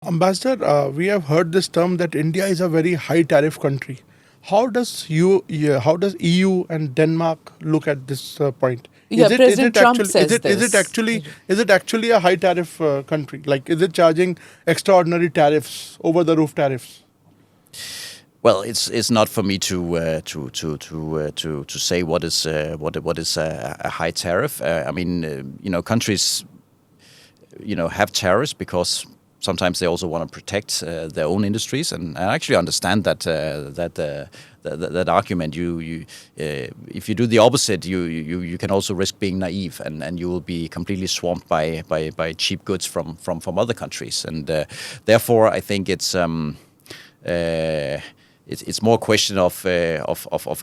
Ambassador, we have heard this term that India is a very high tariff country. How does EU and Denmark look at this point? President Trump says this. Is it actually a high tariff country? Like, is it charging extraordinary tariffs, over the roof tariffs? Well, it's not for me to say what is a high tariff. I mean, countries, have tariffs because sometimes they also want to protect their own industries, and I actually understand that argument. You if you do the opposite, you can also risk being naive, and you will be completely swamped by cheap goods from other countries, and therefore I think it's more a question of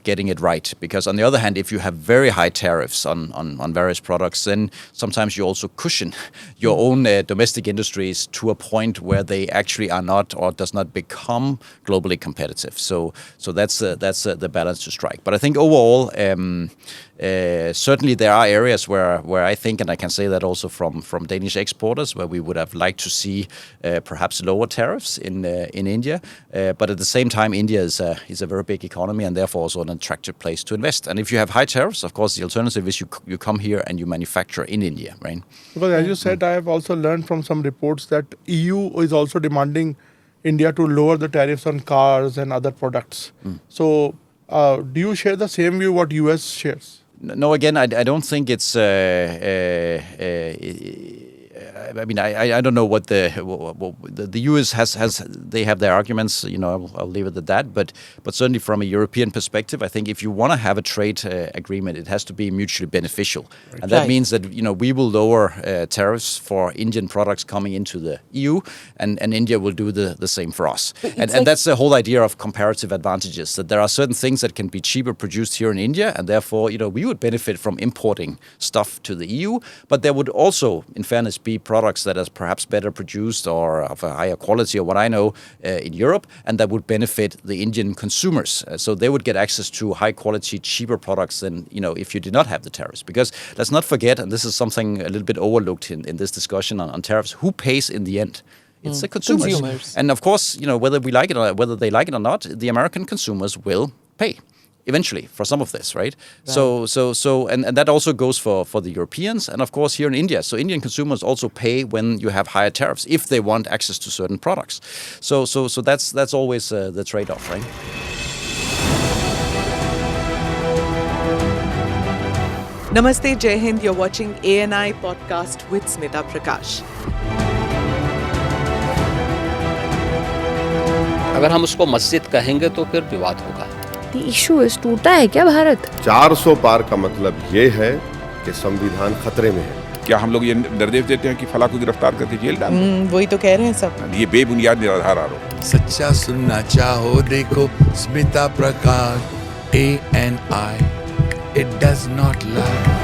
getting it right. Because on the other hand, if you have very high tariffs on various products, then sometimes you also cushion your own domestic industries to a point where they actually are not or does not become globally competitive. So that's the balance to strike. But I think overall, certainly there are areas where I think, and I can say that also from Danish exporters, where we would have liked to see perhaps lower tariffs in India. But at the same time, India is a very big economy and therefore also an attractive place to invest. And if you have high tariffs, of course, the alternative is you come here and you manufacture in India, right? Because as you said, I have also learned from some reports that EU is also demanding India to lower the tariffs on cars and other products. So do you share the same view what US shares? No, again, I don't think it's. I mean, I don't know what the US has. They have their arguments. I'll leave it at that. But certainly from a European perspective, I think if you want to have a trade agreement, it has to be mutually beneficial, right. And that means that we will lower tariffs for Indian products coming into the EU, and India will do the same for us. And that's the whole idea of comparative advantages. That there are certain things that can be cheaper produced here in India, and therefore we would benefit from importing stuff to the EU. But there would also, in fairness, be products that are perhaps better produced or of a higher quality, or what I know, in Europe, and that would benefit the Indian consumers. So they would get access to high quality, cheaper products than if you did not have the tariffs. Because let's not forget, and this is something a little bit overlooked in this discussion on tariffs, who pays in the end? It's the consumers. And of course, whether we like it or whether they like it or not, the American consumers will pay eventually for some of this, right? So and that also goes for the Europeans, and of course here in India. So Indian consumers also pay when you have higher tariffs if they want access to certain products. So that's always the trade-off, right? Namaste, Jai Hind. You're watching ANI podcast with Smita Prakash. अगर हम उसको मस्जिद कहेंगे तो फिर विवाद होगा. The issue is टूटा है क्या भारत? 400 पार का मतलब ये है कि संविधान खतरे में है. क्या हम लोग ये निर्देश देते हैं कि फला को गिरफ्तार करके जेल डाल दें? वही तो कह रहे हैं सब. ये बेबुनियाद निराधार आरोप. सच्चा सुनना चाहो देखो स्मिता प्रकाश ANI. It does not lie.